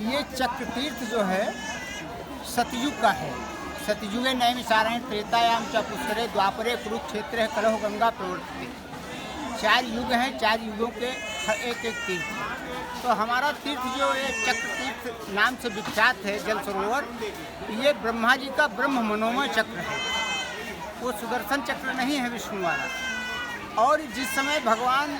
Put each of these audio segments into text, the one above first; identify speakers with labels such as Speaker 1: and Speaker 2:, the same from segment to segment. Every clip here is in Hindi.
Speaker 1: ये चक्र तीर्थ जो है सतयुग का है। सतयुगे नैमिषारण्य त्रेतायाम च पुष्करे द्वापरे कुरुक्षेत्र कलह गंगा प्रवर्तते। 4 युग हैं, 4 युगों के एक एक तीर्थ। तो हमारा तीर्थ जो है चक्र तीर्थ नाम से विख्यात है, जल सरोवर, ये ब्रह्मा जी का ब्रह्म मनोमय चक्र है। वो सुदर्शन चक्र नहीं है विष्णु वाला। और जिस समय भगवान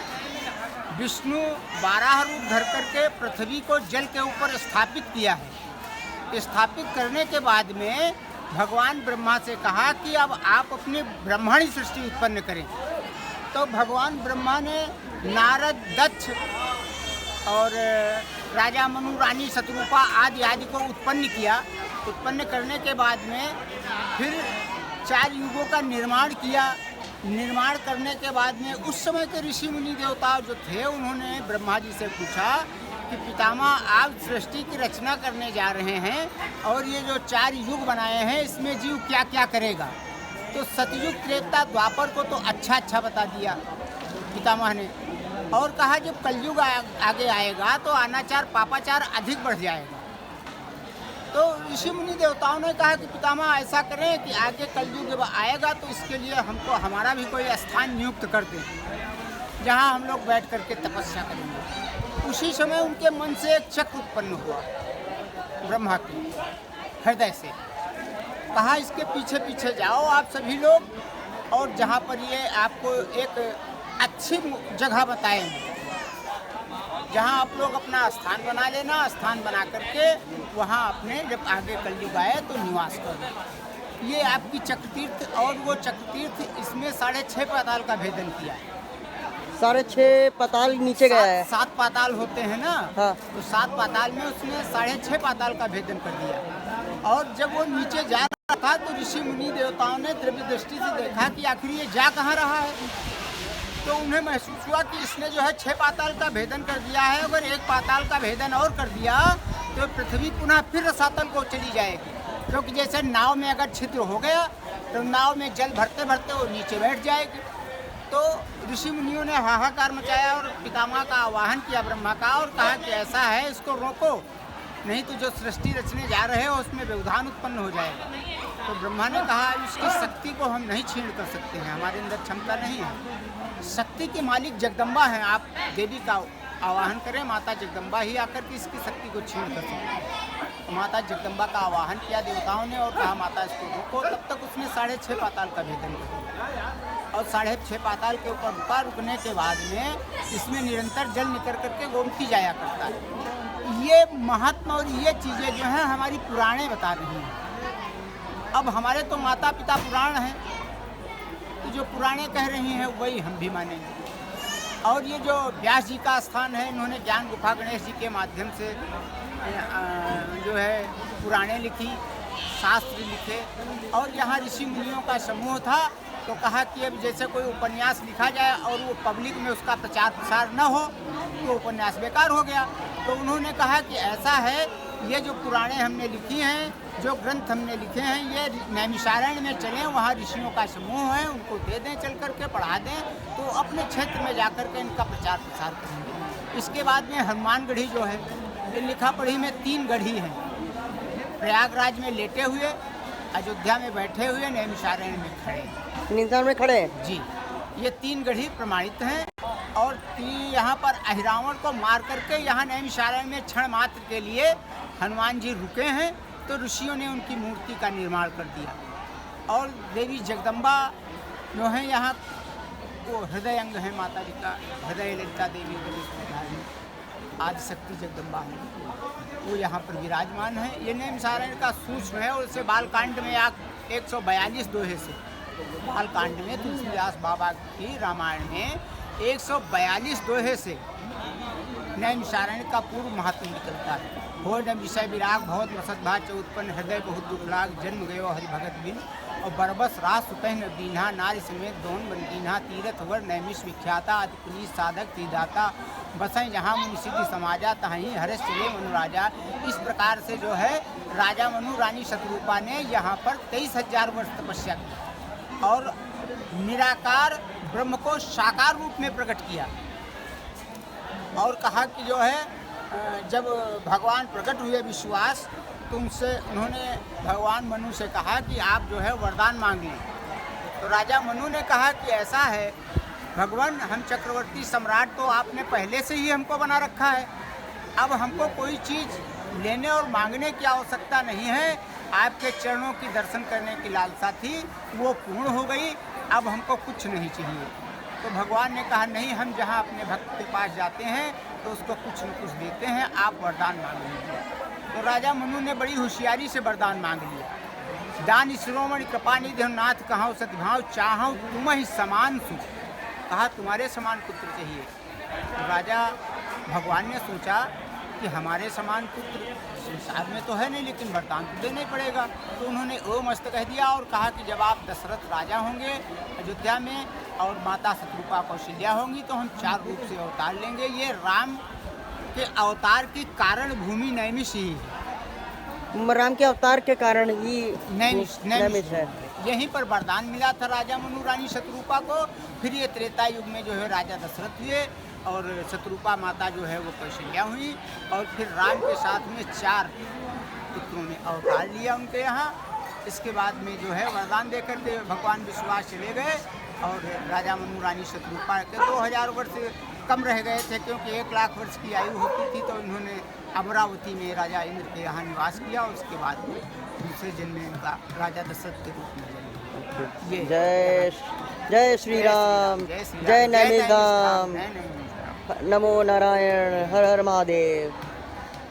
Speaker 1: विष्णु 12 रूप धर करके पृथ्वी को जल के ऊपर स्थापित किया है, स्थापित करने के बाद में भगवान ब्रह्मा से कहा कि अब आप अपनी ब्रह्मांडी सृष्टि उत्पन्न करें। तो भगवान ब्रह्मा ने नारद, दक्ष और राजा मनु, रानी शतरूपा आदि को उत्पन्न किया। उत्पन्न करने के बाद में फिर 4 युगों का निर्माण किया। निर्माण करने के बाद में उस समय के ऋषि मुनि देवता जो थे, उन्होंने ब्रह्मा जी से पूछा कि पितामह, आप सृष्टि की रचना करने जा रहे हैं और ये जो 4 युग बनाए हैं इसमें जीव क्या क्या करेगा। तो सतयुग, त्रेता, द्वापर को तो अच्छा बता दिया पितामह ने, और कहा जब कलयुग आगे आएगा तो अनाचार पापाचार अधिक बढ़ जाएगा। तो ऋषि मुनि देवताओं ने कहा कि पितामह ऐसा करें कि आगे कलयुग जब आएगा तो इसके लिए हमको हमारा भी कोई स्थान नियुक्त कर दें जहां हम लोग बैठ करके तपस्या करेंगे। उसी समय उनके मन से एक चक्र उत्पन्न हुआ ब्रह्मा के हृदय से। कहा इसके पीछे पीछे जाओ आप सभी लोग, और जहाँ पर ये आपको एक अच्छी जगह बताएंगे जहाँ आप लोग अपना स्थान बना लेना। स्थान बना करके वहाँ अपने जब आगे कलयुग आए तो निवास करना। ये आपकी चक्रतीर्थ, और वो चक्रतीर्थ इसमें 6.5 पाताल का भेदन किया।
Speaker 2: 6.5 पाताल नीचे गया है।
Speaker 1: 7 पाताल होते हैं ना,
Speaker 2: हाँ।
Speaker 1: तो 7 पाताल में उसने 6.5 पाताल का भेदन कर दिया। और जब वो नीचे जा रहा था तो ऋषि मुनि देवताओं ने द्रव्य दृष्टि से देखा कि आखिर ये जा कहाँ रहा है। तो उन्हें महसूस हुआ कि इसने जो है 6 पाताल का भेदन कर दिया है। अगर 1 पाताल का भेदन और कर दिया तो पृथ्वी पुनः फिर रसातल को चली जाएगी, क्योंकि जैसे नाव में अगर छिद्र हो गया तो नाव में जल भरते भरते वो नीचे बैठ जाएगी। तो ऋषि मुनियों ने हाहाकार मचाया और पितामह का आवाहन किया ब्रह्मा का, और कहा कि ऐसा है, इसको रोको, नहीं तो जो सृष्टि रचने जा रहे हो उसमें व्यवधान उत्पन्न हो जाएगा। तो ब्रह्मा ने कहा उसकी शक्ति को हम नहीं छीन कर सकते हैं, हमारे अंदर क्षमता नहीं है। शक्ति के मालिक जगदम्बा हैं, आप देवी का आवाहन करें, माता जगदम्बा ही आकर के इसकी शक्ति को छीन कर सकते हैं। तो माता जगदम्बा का आवाहन किया देवताओं ने और कहा माता इसको रोको। तब तक उसने 6.5 पाताल का भेदन किया, और 6.5 पाताल के ऊपर रुका। रुकने के बाद में इसमें निरंतर जल निकल करके गोमती जाया करता है। ये महात्मा और ये चीज़ें जो हैं हमारी पुराणे बता रही हैं। अब हमारे तो माता पिता पुराण हैं, तो जो पुराणे कह रही हैं वही हम भी मानेंगे। और ये जो व्यास जी का स्थान है, इन्होंने ज्ञान गुफा गणेश जी के माध्यम से जो है पुराणे लिखी, शास्त्र लिखे, और यहाँ ऋषि मुनियों का समूह था। तो कहा कि अब जैसे कोई उपन्यास लिखा जाए और वो पब्लिक में उसका प्रचार प्रसार न हो तो उपन्यास बेकार हो गया। तो उन्होंने कहा कि ऐसा है, ये जो पुराणे हमने लिखी हैं, जो ग्रंथ हमने लिखे हैं, ये नैमिषारण्य में चलें, वहाँ ऋषियों का समूह है, उनको दे दें, चल करके पढ़ा दें, तो अपने क्षेत्र में जा कर के इनका प्रचार प्रसार करेंगे। इसके बाद में हनुमानगढ़ी जो है, ये लिखा पढ़ी में 3 गढ़ी हैं, प्रयागराज में लेटे हुए, अयोध्या में बैठे हुए, नैमिषारण्य में खड़े।
Speaker 2: निंदा में खड़े हैं
Speaker 1: जी। ये 3 गढ़ी प्रमाणित हैं, और यहाँ पर अहिरावण को मार करके यहाँ नैमिषारण्य में क्षण मात्र के लिए हनुमान जी रुके हैं। तो ऋषियों ने उनकी मूर्ति का निर्माण कर दिया। और देवी जगदम्बा जो है यहाँ, वो हृदय अंग है माता जी का, हृदय ललिता देवी आदिशक्ति जगदम्बा है, वो यहाँ पर विराजमान है। ये नैमिषारण्य का सूक्ष्म है, और इसे बालकांड में 142 दोहे से, बालकांड में तुलसीदास बाबा की रामायण में 142 दोहे से नैमिषारण्य का पूर्व महत्व निकलता है। हो न विषय विराग बहुत मसद्भा च उत्पन्न, हृदय बहुत दुख लाग, जन्म गयो हरि भगत बिन, और बरबस रास सुतह न दीन्हा, नारी समेत दोन बंदीन्हा, तीरथ वर नैमिष विख्याता, अति पुनीत साधक तीदाता, बसें जहाँ मुनि सिद्धि समाजा, तहीं हर्ष चले मनु राजा। इस प्रकार से जो है राजा मनु, रानी शतरूपा ने यहाँ पर 23,000 वर्ष तपस्या की और निराकार ब्रह्म को साकार रूप में प्रकट किया, और कहा कि जो है जब भगवान प्रकट हुए विश्वास, तो उनसे उन्होंने भगवान मनु से कहा कि आप जो है वरदान मांग लें। तो राजा मनु ने कहा कि ऐसा है भगवान, हम चक्रवर्ती सम्राट तो आपने पहले से ही हमको बना रखा है, अब हमको कोई चीज़ लेने और मांगने की आवश्यकता नहीं है। आपके चरणों की दर्शन करने की लालसा थी, वो पूर्ण हो गई, अब हमको कुछ नहीं चाहिए। तो भगवान ने कहा नहीं, हम जहाँ अपने भक्त के पास जाते हैं तो उसको कुछ न कुछ देते हैं, आप वरदान मांग लीजिए। तो राजा मनु ने बड़ी होशियारी से वरदान मांग लिया। दान शिरोमणि कृपानिधि नाथ कहाँ सद्भाव चाहूँ तुम ही समान सुख, कहा तुम्हारे समान पुत्र चाहिए। तो राजा भगवान ने सोचा कि हमारे समान पुत्र संसार में तो है नहीं, लेकिन वरदान तो देना ही पड़ेगा। तो उन्होंने ओम अस्त कह दिया और कहा कि जब आप दशरथ राजा होंगे अयोध्या में और माता शत्रुपा कौशल्या होंगी तो हम 4 रूप से अवतार लेंगे। ये राम के अवतार की कारण भूमि नैमिष ही है।
Speaker 2: राम के अवतार के कारण ही
Speaker 1: नैमिष है। यहीं पर वरदान मिला था राजा मनु रानी शत्रुपा को। फिर ये त्रेता युग में जो है राजा दशरथ हुए और शत्रुपा माता जो है वो कौशल्या हुई, और फिर राम के साथ में 4 पुत्रों ने अवतार लिया उनके यहाँ। इसके बाद में जो है वरदान देकर के भगवान विश्वास चले गए और राजा मनु रानी शत्रुपा के 2000 वर्ष कम रह गए थे, क्योंकि 1 लाख वर्ष की आयु होती थी। तो इन्होंने अमरावती में राजा इंद्र के यहाँ निवास किया और उसके बाद में दूसरे जन्म में इनका राजा दशरथ के रूप में जन्म। ये
Speaker 2: जय श्री राम, जय नैमिष धाम, नमो नारायण, हर हर महादेव।